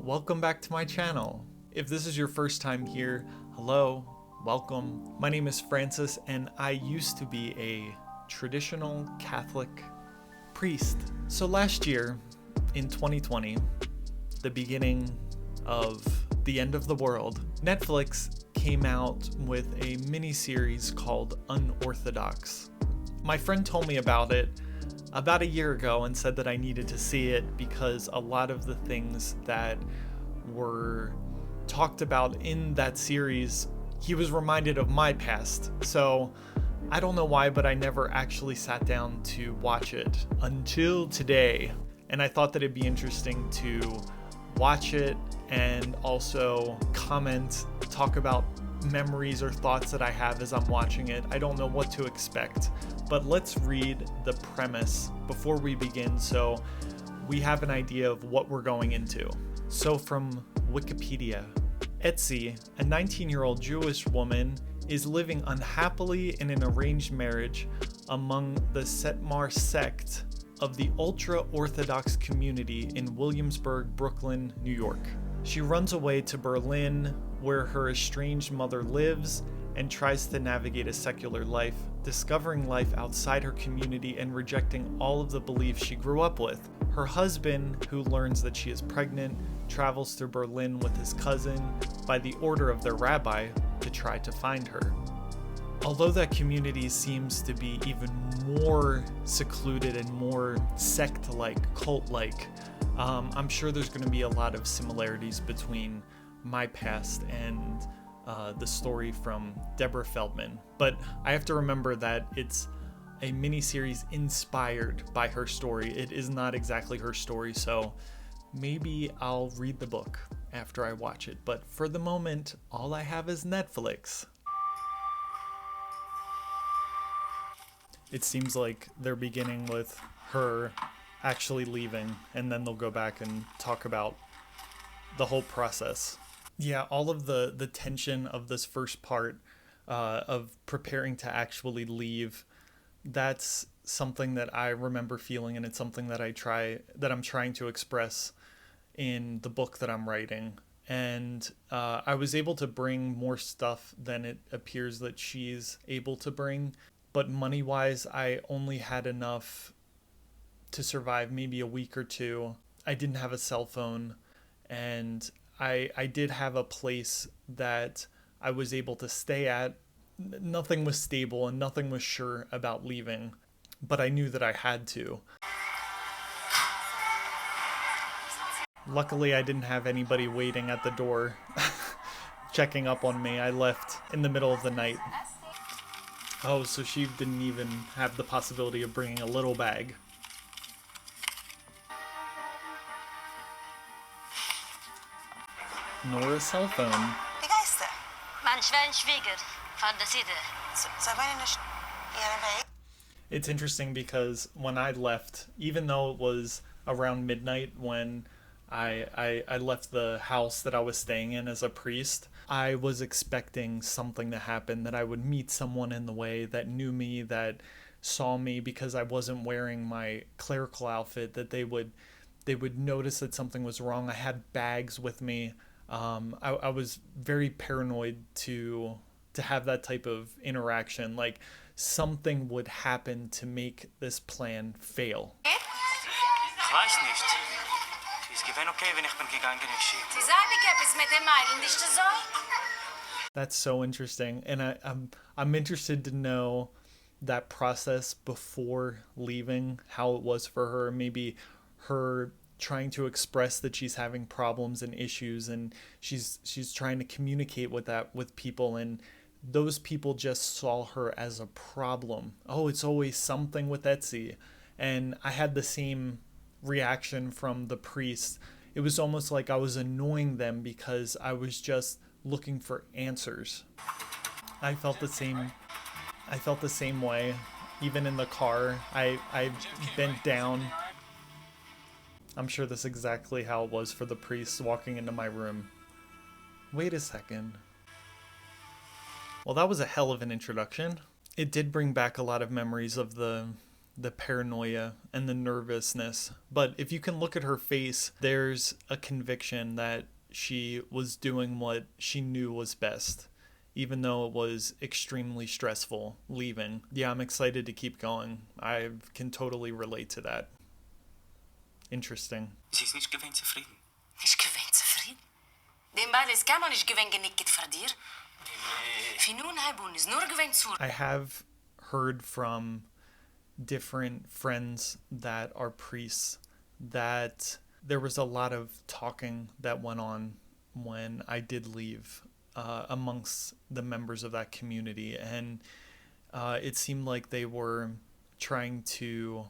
welcome back to my channel. If this is your first time here, hello, welcome. My name is Francis and I used to be a traditional Catholic priest. So last year, in 2020, the beginning of the end of the world, Netflix came out with a mini-series called Unorthodox. My friend told me about it about a year ago and said that I needed to see it because a lot of the things that were talked about in that series, he was reminded of my past. So I don't know why, but I never actually sat down to watch it until today. And I thought that it'd be interesting to watch it and also comment, talk about memories or thoughts that I have as I'm watching it. I don't know what to expect, but let's read the premise before we begin so we have an idea of what we're going into. So from Wikipedia, Etsy, a 19-year-old Jewish woman, is living unhappily in an arranged marriage among the Setmar sect of the ultra-Orthodox community in Williamsburg, Brooklyn, New York. She runs away to Berlin, where her estranged mother lives, and tries to navigate a secular life, discovering life outside her community and rejecting all of the beliefs she grew up with. Her husband, who learns that she is pregnant, travels to Berlin with his cousin by the order of their rabbi to try to find her. Although that community seems to be even more secluded and more sect-like, cult-like, I'm sure there's going to be a lot of similarities between my past and the story from Deborah Feldman. But I have to remember that it's a mini-series inspired by her story. It is not exactly her story, so maybe I'll read the book after I watch it. But for the moment, all I have is Netflix. It seems like they're beginning with her actually leaving, and then they'll go back and talk about the whole process. Yeah, all of the tension of this first part of preparing to actually leave, that's something that I remember feeling, and it's something that I'm trying to express in the book that I'm writing. And I was able to bring more stuff than it appears that she's able to bring. But money-wise, I only had enough to survive maybe a week or two. I didn't have a cell phone, and I did have a place that I was able to stay at. Nothing was stable and nothing was sure about leaving, but I knew that I had to. Luckily, I didn't have anybody waiting at the door checking up on me. I left in the middle of the night. Oh, so she didn't even have the possibility of bringing a little bag. Nor a cell phone. It's interesting because when I left, even though it was around midnight when I left the house that I was staying in as a priest, I was expecting something to happen, that I would meet someone in the way that knew me, that saw me because I wasn't wearing my clerical outfit, that they would notice that something was wrong. I had bags with me. I was very paranoid to have that type of interaction, like something would happen to make this plan fail. That's so interesting, and I'm interested to know that process before leaving, how it was for her, maybe her trying to express that she's having problems and issues, and she's trying to communicate with people, and those people just saw her as a problem. Oh, it's always something with Etsy. And I had the same reaction from the priest. It was almost like I was annoying them because I was just looking for answers. I felt the same way. Even in the car, I bent down. I'm sure that's exactly how it was for the priest walking into my room. Wait a second. Well, that was a hell of an introduction. It did bring back a lot of memories of the the paranoia and the nervousness. But if you can look at her face, there's a conviction that she was doing what she knew was best, even though it was extremely stressful leaving. Yeah, I'm excited to keep going. I can totally relate to that. Interesting. Sie ist nicht gewinnt zufrieden. Nicht gewinnt zufrieden? Den Beil ist gar noch nicht gewinnt genickt für dir. Für nun haben ist nur gewinnt zu. I have heard from different friends that are priests that there was a lot of talking that went on when I did leave amongst the members of that community, and it seemed like they were trying to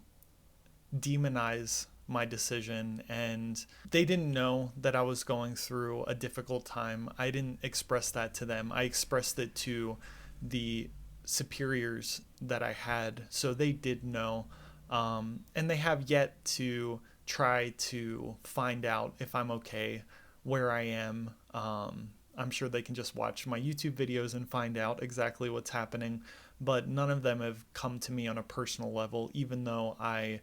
demonize my decision, and they didn't know that I was going through a difficult time. I didn't express that to them. I expressed it to the superiors that I had, so they did know, and they have yet to try to find out if I'm okay, where I am. I'm sure they can just watch my YouTube videos and find out exactly what's happening, but none of them have come to me on a personal level, even though I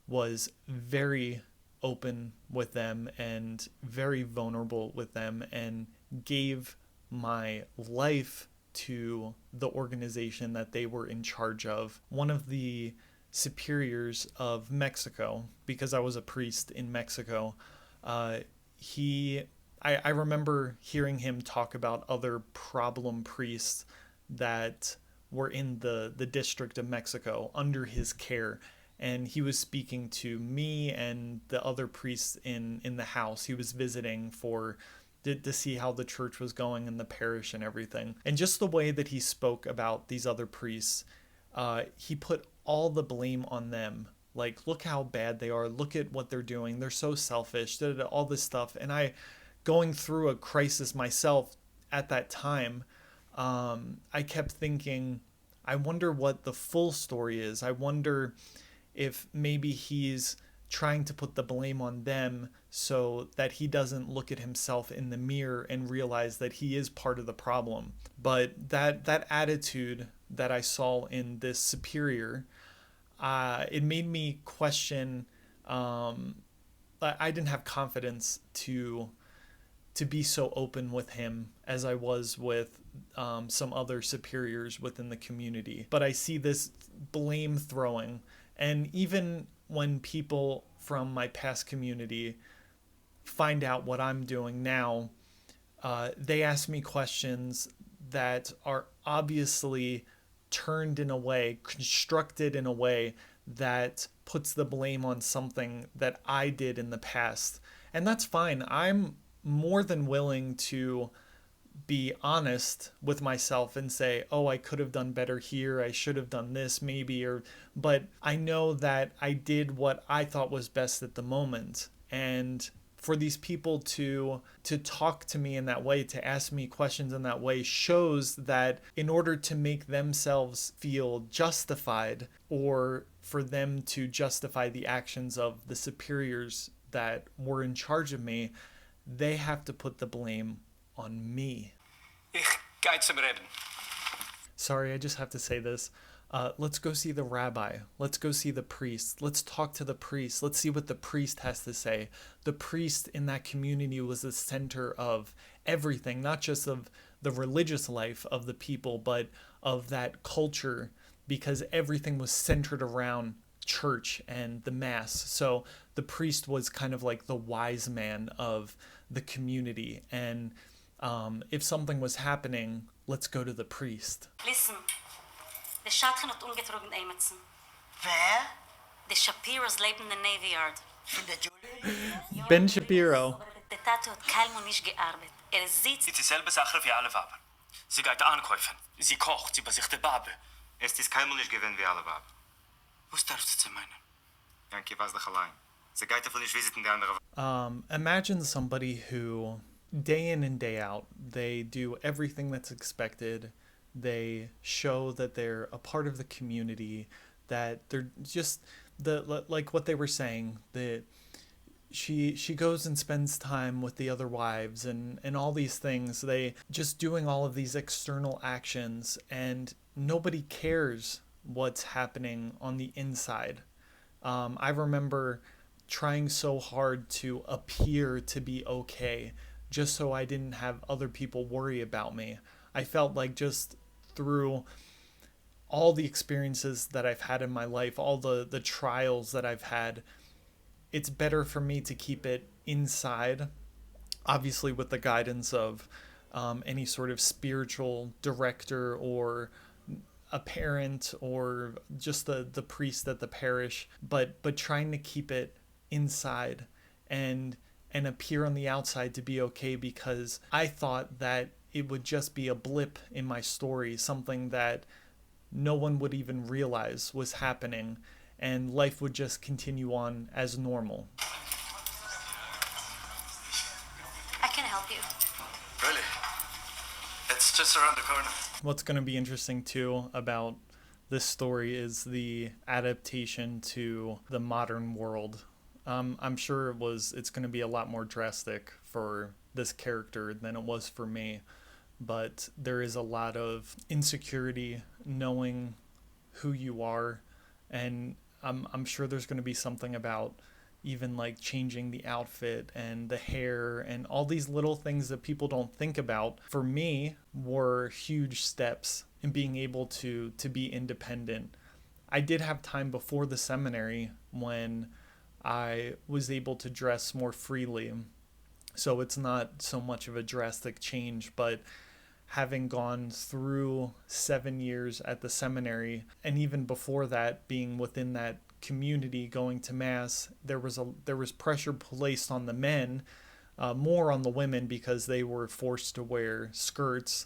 was very open with them and very vulnerable with them and gave my life to the organization that they were in charge of. One of the superiors of Mexico, because I was a priest in Mexico, I remember hearing him talk about other problem priests that were in the District of Mexico under his care. And he was speaking to me and the other priests in the house. He was visiting to see how the church was going in the parish and everything. And just the way that he spoke about these other priests, he put all the blame on them. Like, look how bad they are. Look at what they're doing. They're so selfish. All this stuff. And I, going through a crisis myself at that time, I kept thinking, I wonder what the full story is. I wonder if maybe he's trying to put the blame on them so that he doesn't look at himself in the mirror and realize that he is part of the problem. But that attitude that I saw in this superior, it made me question. I didn't have confidence to be so open with him as I was with some other superiors within the community. But I see this blame throwing. And even when people from my past community find out what I'm doing now, they ask me questions that are obviously turned in a way, constructed in a way that puts the blame on something that I did in the past. And that's fine. I'm more than willing to be honest with myself and say, oh, I could have done better here. I should have done this maybe, but I know that I did what I thought was best at the moment. And for these people to talk to me in that way, to ask me questions in that way, shows that in order to make themselves feel justified, or for them to justify the actions of the superiors that were in charge of me, they have to put the blame on me. Sorry, I just have to say this. Let's go see the rabbi. Let's go see the priest. Let's talk to the priest. Let's see what the priest has to say. The priest in that community was the center of everything, not just of the religious life of the people, but of that culture, because everything was centered around church and the mass. So the priest was kind of like the wise man of the community. And if something was happening, let's go to the priest. Listen, the Schatchen hat ungetrogen Emerson. Wer? The Shapiros leben in the Navy Yard. Von der Julie? Ben Shapiro. Der Tato hat keinem nicht gearbeitet. Sitzt. Es ist dieselbe Sache wie alle Waben. Sie geht ankäufen. Sie kocht. Sie besicht die Babe. Es ist keinmal nicht gewinn wie alle Waben. Was darfst du meinen? Janky weiß dich allein. Sie geht davon nicht visiten die andere Waben. Imagine somebody who, day in and day out, they do everything that's expected. They show that they're a part of the community, that they're just like what they were saying, that she goes and spends time with the other wives and all these things. They just doing all of these external actions, and nobody cares what's happening on the inside. I remember trying so hard to appear to be okay just so I didn't have other people worry about me. I felt like just through all the experiences that I've had in my life, all the trials that I've had, it's better for me to keep it inside, obviously with the guidance of any sort of spiritual director or a parent or just the priest at the parish, but trying to keep it inside and appear on the outside to be okay, because I thought that it would just be a blip in my story, something that no one would even realize was happening, and life would just continue on as normal. I can help you. Really? It's just around the corner. What's going to be interesting too about this story is the adaptation to the modern world. I'm sure it's going to be a lot more drastic for this character than it was for me, but there is a lot of insecurity knowing who you are, and I'm sure there's going to be something about even like changing the outfit and the hair and all these little things that people don't think about, for me, were huge steps in being able to be independent. I did have time before the seminary when I was able to dress more freely, so it's not so much of a drastic change, but having gone through 7 years at the seminary, and even before that, being within that community, going to mass, there was pressure placed on the men, more on the women because they were forced to wear skirts,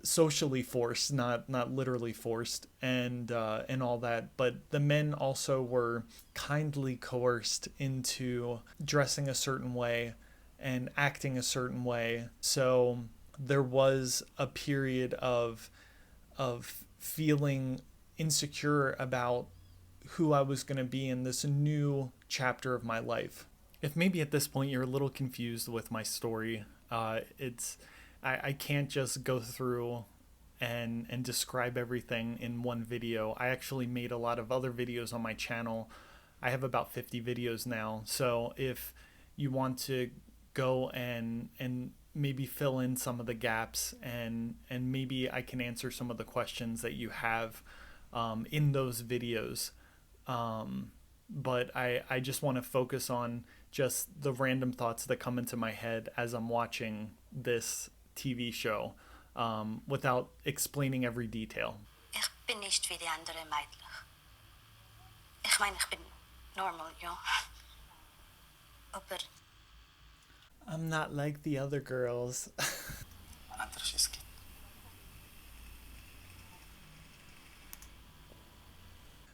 socially forced, not literally forced, and all that. But the men also were kindly coerced into dressing a certain way and acting a certain way. So there was a period of feeling insecure about who I was going to be in this new chapter of my life. If maybe at this point you're a little confused with my story, I can't just go through and describe everything in one video. I actually made a lot of other videos on my channel. I have about 50 videos now. So if you want to go and maybe fill in some of the gaps, and maybe I can answer some of the questions that you have in those videos. But I just want to focus on just the random thoughts that come into my head as I'm watching this TV show, without explaining every detail. Ich bin nicht wie die andere Mädchen. Ich meine, ich bin normal, ja. Aber I'm not like the other girls.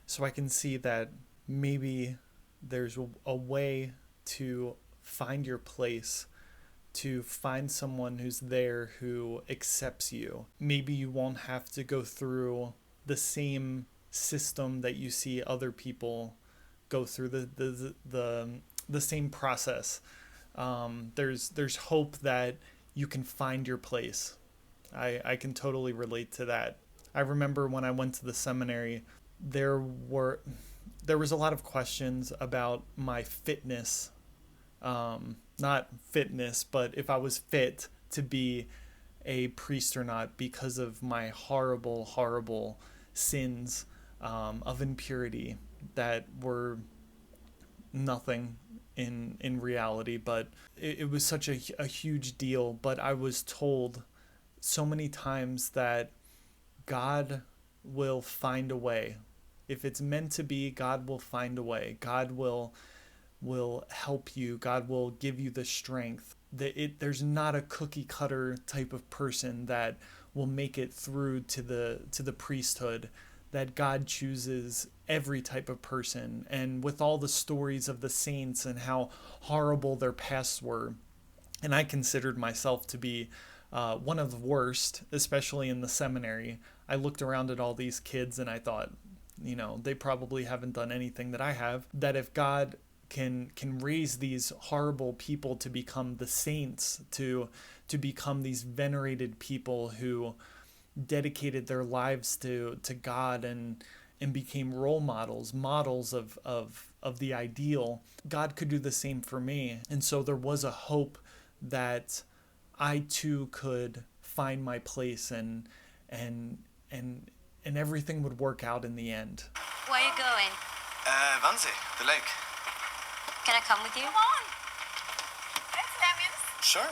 So I can see that maybe there's a way to find your place, to find someone who's there who accepts you. Maybe you won't have to go through the same system that you see other people go through, the same process. There's hope that you can find your place. I can totally relate to that. I remember when I went to the seminary, there was a lot of questions about my fitness. Not fitness, but if I was fit to be a priest or not, because of my horrible sins of impurity that were nothing in reality. But it was such a huge deal. But I was told so many times that God will find a way. If it's meant to be, God will find a way. God will help you. God will give you the strength. There's not a cookie cutter type of person that will make it through to the priesthood. That God chooses every type of person. And with all the stories of the saints and how horrible their pasts were, and I considered myself to be one of the worst, especially in the seminary. I looked around at all these kids and I thought, they probably haven't done anything that I have. That if God can raise these horrible people to become the saints, to become these venerated people who dedicated their lives to God and became role models of the ideal, God could do the same for me. And so there was a hope that I too could find my place and everything would work out in the end. Where are you going? Wannsee, the lake. Can I come with you? Come on. Let's Lemons. Sure.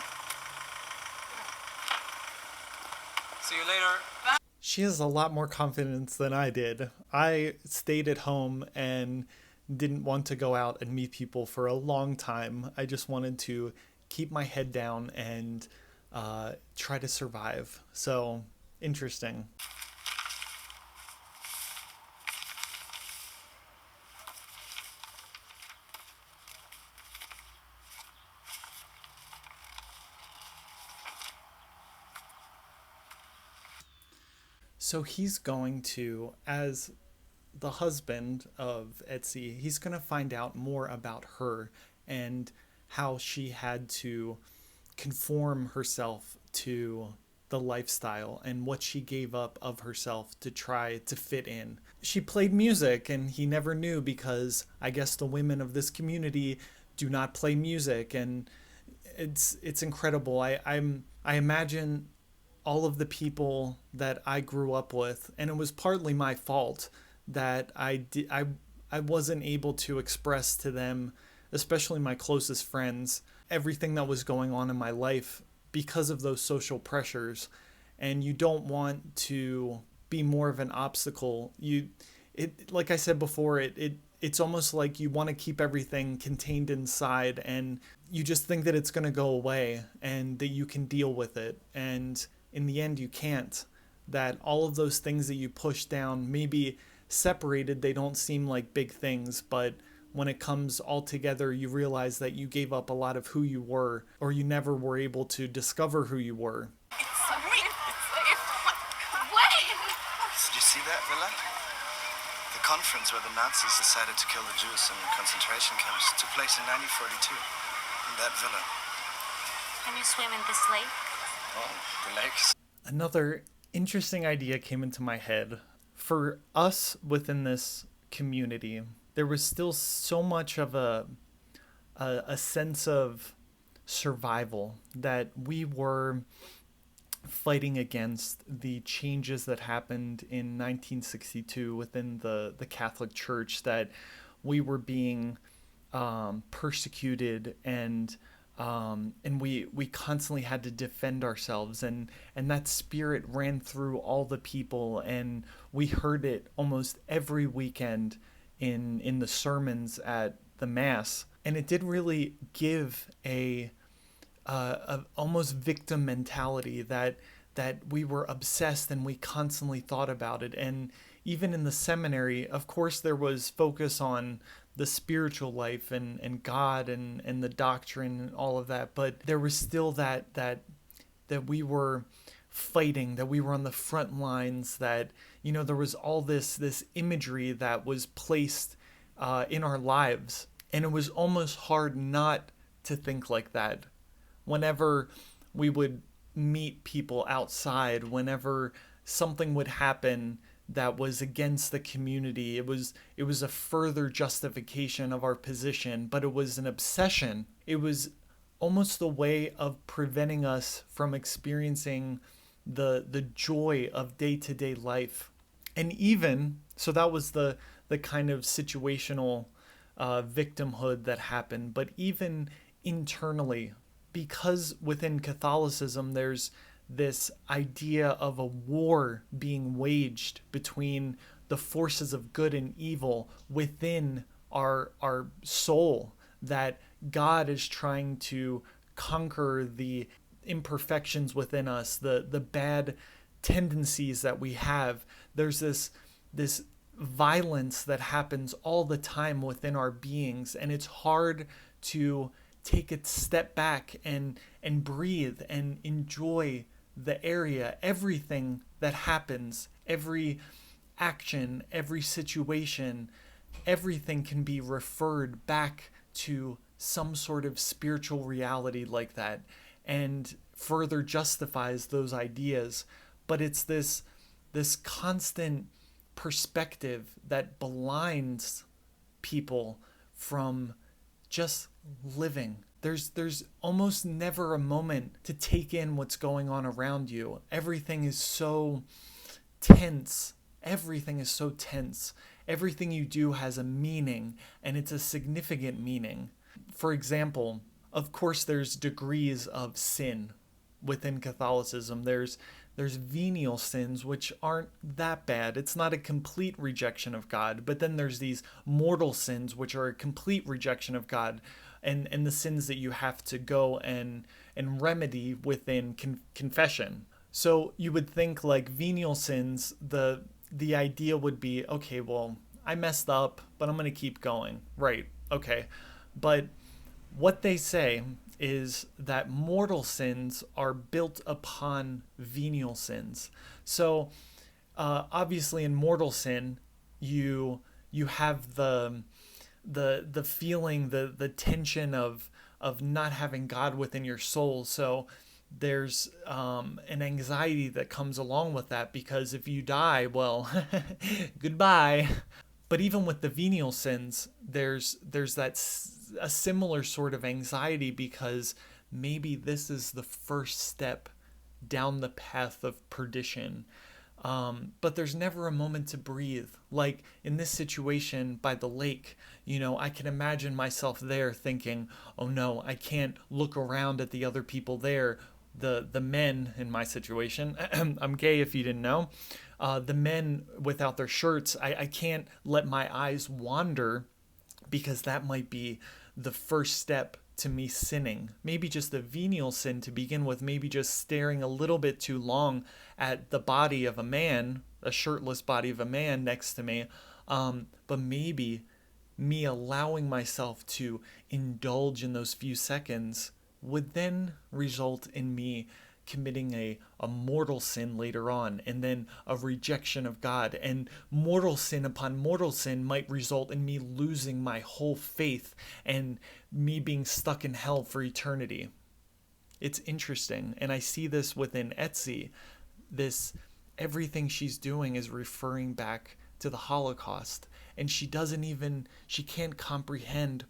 See you later. She has a lot more confidence than I did. I stayed at home and didn't want to go out and meet people for a long time. I just wanted to keep my head down and try to survive. So, interesting. So he's going to, as the husband of Etsy, he's going to find out more about her and how she had to conform herself to the lifestyle and what she gave up of herself to try to fit in. She played music and he never knew because I guess the women of this community do not play music, and it's incredible. I imagine all of the people that I grew up with, and it was partly my fault that I wasn't able to express to them, especially my closest friends, everything that was going on in my life because of those social pressures. And you don't want to be more of an obstacle. Like I said before, it's almost like you want to keep everything contained inside, and you just think that it's going to go away and that you can deal with it. And in the end, you can't. That all of those things that you push down, maybe separated, they don't seem like big things, but when it comes all together, you realize that you gave up a lot of who you were, or you never were able to discover who you were. It's me. Wait! Did you see that, Villa? The conference where the Nazis decided to kill the Jews in concentration camps took place in 1942, in that villa. Can you swim in this lake? Oh, the lakes. Another interesting idea came into my head. For us within this community, there was still so much of a sense of survival that we were fighting against the changes that happened in 1962 within the Catholic Church, that we were being persecuted and we constantly had to defend ourselves, and that spirit ran through all the people, and we heard it almost every weekend in the sermons at the Mass, and it did really give a almost victim mentality that we were obsessed and we constantly thought about it. And even in the seminary, of course, there was focus on the spiritual life and God and the doctrine and all of that, but there was still that we were fighting, that we were on the front lines, that, you know, there was all this imagery that was placed in our lives, and it was almost hard not to think like that. Whenever we would meet people outside, whenever something would happen that was against the community, it was a further justification of our position, but it was an obsession. It was almost the way of preventing us from experiencing the joy of day-to-day life. And even so, that was the kind of situational victimhood that happened. But even internally, because within Catholicism there's this idea of a war being waged between the forces of good and evil within our soul, that God is trying to conquer the imperfections within us, the bad tendencies that we have. There's this violence that happens all the time within our beings, and it's hard to take a step back and breathe and enjoy the area. Everything that happens, every action, every situation, everything can be referred back to some sort of spiritual reality like that, and further justifies those ideas. but it's this constant perspective that blinds people from just living. There's almost never a moment to take in what's going on around you. Everything is so tense. Everything is so tense. Everything you do has a meaning, and it's a significant meaning. For example, of course, there's degrees of sin within Catholicism. There's venial sins, which aren't that bad. It's not a complete rejection of God. But then there's these mortal sins, which are a complete rejection of God, and the sins that you have to go and remedy within confession. So you would think, like, venial sins, the idea would be, okay, well, I messed up, but I'm going to keep going. Right, okay. But what they say is that mortal sins are built upon venial sins. So obviously in mortal sin, you have the feeling, the tension of not having God within your soul. So there's an anxiety that comes along with that, because if you die, well, goodbye. But even with the venial sins, there's that a similar sort of anxiety, because maybe this is the first step down the path of perdition. But there's never a moment to breathe. Like in this situation by the lake, I can imagine myself there thinking, oh no, I can't look around at the other people there. The men in my situation, I'm gay if you didn't know, the men without their shirts, I can't let my eyes wander, because that might be the first step to me sinning. Maybe just a venial sin to begin with, maybe just staring a little bit too long at the body of a man, a shirtless body of a man next to me, but maybe me allowing myself to indulge in those few seconds would then result in me committing a mortal sin later on, and then a rejection of God. And mortal sin upon mortal sin might result in me losing my whole faith and me being stuck in hell for eternity. It's interesting. And I see this within Etsy. Everything she's doing is referring back to the Holocaust. And she can't comprehend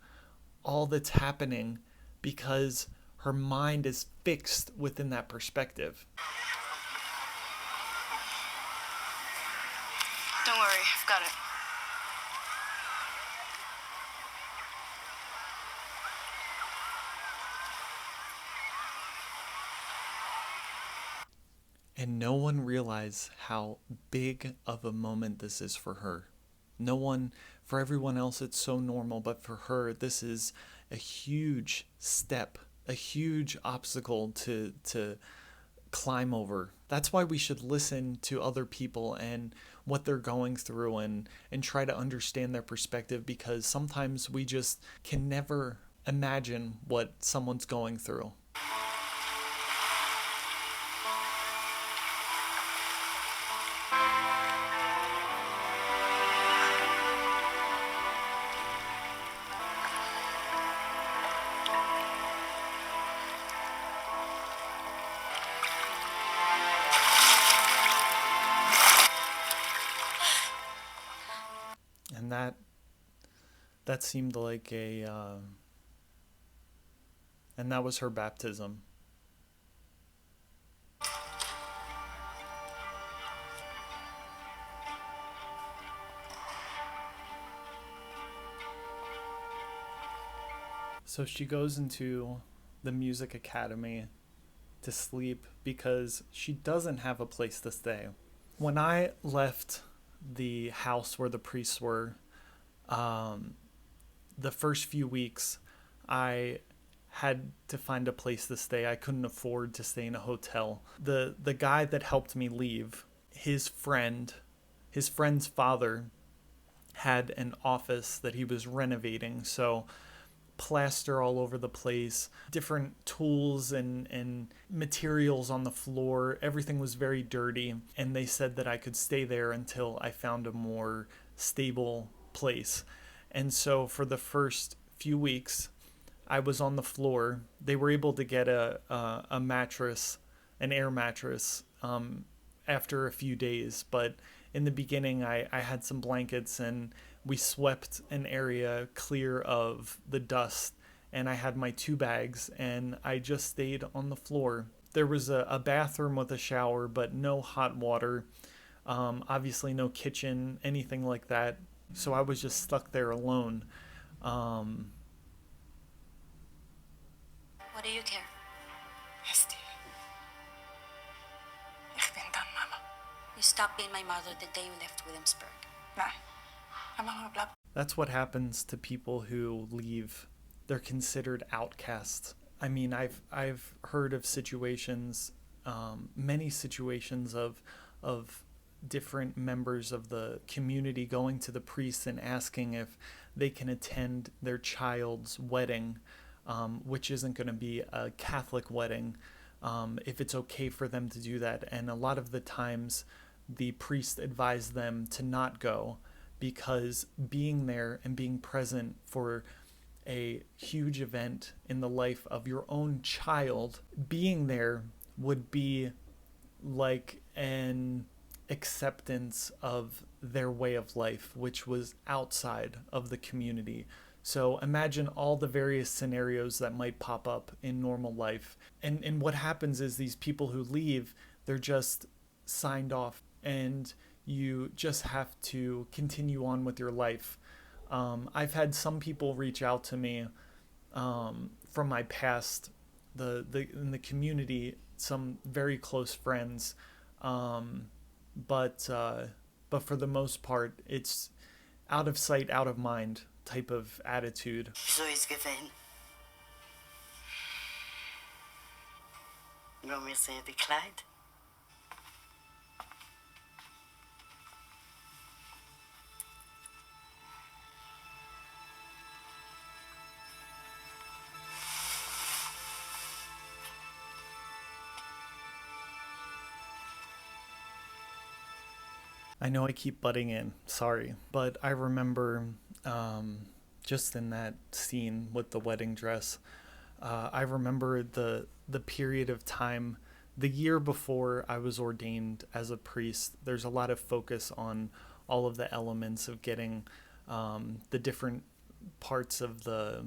all that's happening, because her mind is fixed within that perspective. Don't worry, I've got it. And no one realized how big of a moment this is for her. For everyone else, it's so normal, but for her, this is a huge step, a huge obstacle to climb over. That's why we should listen to other people and what they're going through, and try to understand their perspective, because sometimes we just can never imagine what someone's going through. And that seemed like and that was her baptism. So she goes into the music academy to sleep because she doesn't have a place to stay. When I left the house where the priests were, the first few weeks, I had to find a place to stay. I couldn't afford to stay in a hotel. The guy that helped me leave, his friend's father had an office that he was renovating, so plaster all over the place, different tools and materials on the floor. Everything was very dirty, and they said that I could stay there until I found a more stable place. And so for the first few weeks, I was on the floor. They were able to get a mattress, an air mattress, after a few days, but in the beginning I had some blankets and we swept an area clear of the dust, and I had my 2 bags and I just stayed on the floor. There was a bathroom with a shower, but no hot water. Obviously no kitchen, anything like that. So I was just stuck there alone. What do you care? Hestie. Ich bin dann Mama. You stopped being my mother the day you left Williamsburg. Nein. Aber Mama bleibt. That's what happens to people who leave. They're considered outcasts. I mean, I've heard of situations, many situations of different members of the community going to the priest and asking if they can attend their child's wedding, which isn't going to be a Catholic wedding, if it's okay for them to do that. And a lot of the times the priest advised them to not go, because being there and being present for a huge event in the life of your own child, being there would be like an acceptance of their way of life, which was outside of the community. So imagine all the various scenarios that might pop up in normal life. And what happens is these people who leave, they're just signed off, and you just have to continue on with your life. I've had some people reach out to me from my past, in the community, some very close friends, but for the most part, it's out of sight, out of mind type of attitude. So is gewesen. Nur wir sehen die Kleid. I know I keep butting in, sorry, but I remember just in that scene with the wedding dress, I remember the period of time, the year before I was ordained as a priest. There's a lot of focus on all of the elements of getting the different parts of the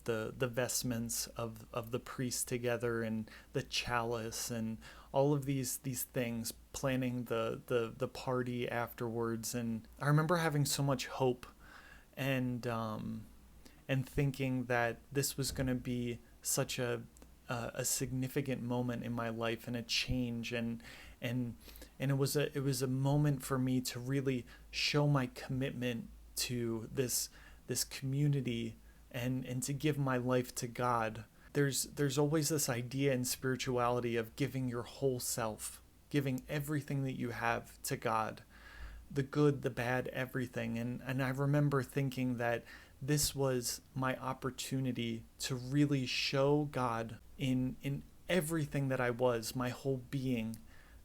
vestments of the priest together, and the chalice, and all of these things, planning the party afterwards. And I remember having so much hope and thinking that this was going to be such a significant moment in my life, and a change, and it was a moment for me to really show my commitment to this community, and to give my life to God. There's always this idea in spirituality of giving your whole self, giving everything that you have to God, the good, the bad, everything. And I remember thinking that this was my opportunity to really show God in everything that I was, my whole being,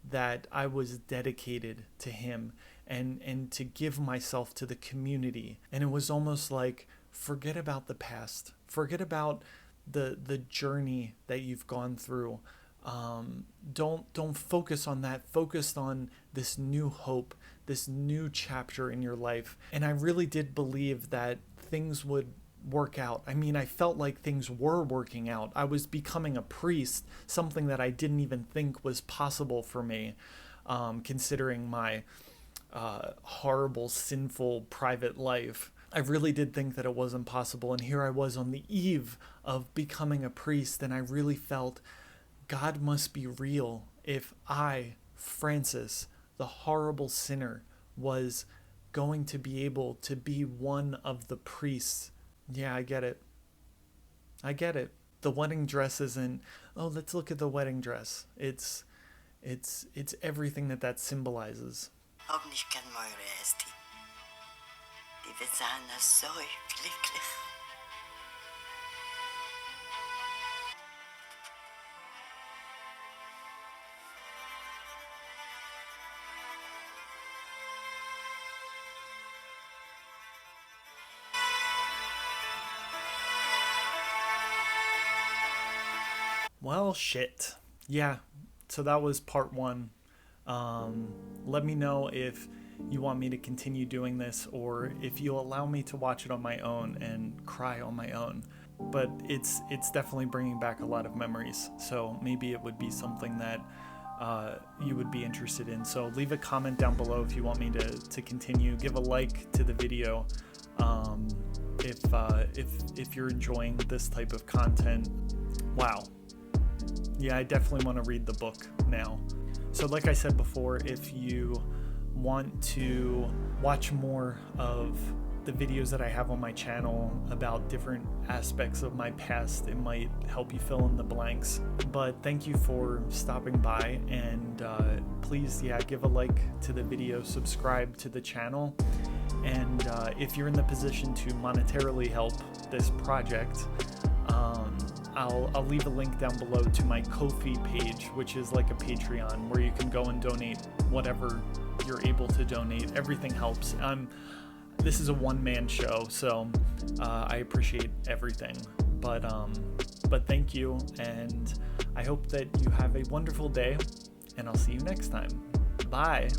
that I was dedicated to Him, and to give myself to the community. And it was almost like, forget about the past, forget about the journey that you've gone through. Don't focus on that. Focus on this new hope, this new chapter in your life. And I really did believe that things would work out. I mean, I felt like things were working out. I was becoming a priest, something that I didn't even think was possible for me, considering my horrible, sinful private life. I really did think that it wasn't possible, and here I was on the eve of becoming a priest, and I really felt God must be real if I, Francis, the horrible sinner, was going to be able to be one of the priests. Yeah, I get it. I get it. The wedding dress isn't, oh, let's look at the wedding dress. It's everything that symbolizes. Hab nicht gern Meure, Esti. Die wir sahen so glücklich. Well, shit. Yeah, so that was part 1 Let me know if you want me to continue doing this, or if you'll allow me to watch it on my own and cry on my own. But it's definitely bringing back a lot of memories, so maybe it would be something that you would be interested in. So leave a comment down below if you want me to continue. Give a like to the video if you're enjoying this type of content. Wow. Yeah, I definitely want to read the book now. So like I said before, if you want to watch more of the videos that I have on my channel about different aspects of my past, it might help you fill in the blanks. But thank you for stopping by, and please, give a like to the video, subscribe to the channel, and if you're in the position to monetarily help this project, I'll leave a link down below to my Ko-fi page, which is like a Patreon where you can go and donate whatever you're able to donate. Everything helps. This is a one-man show, so I appreciate everything. But thank you, and I hope that you have a wonderful day, and I'll see you next time. Bye.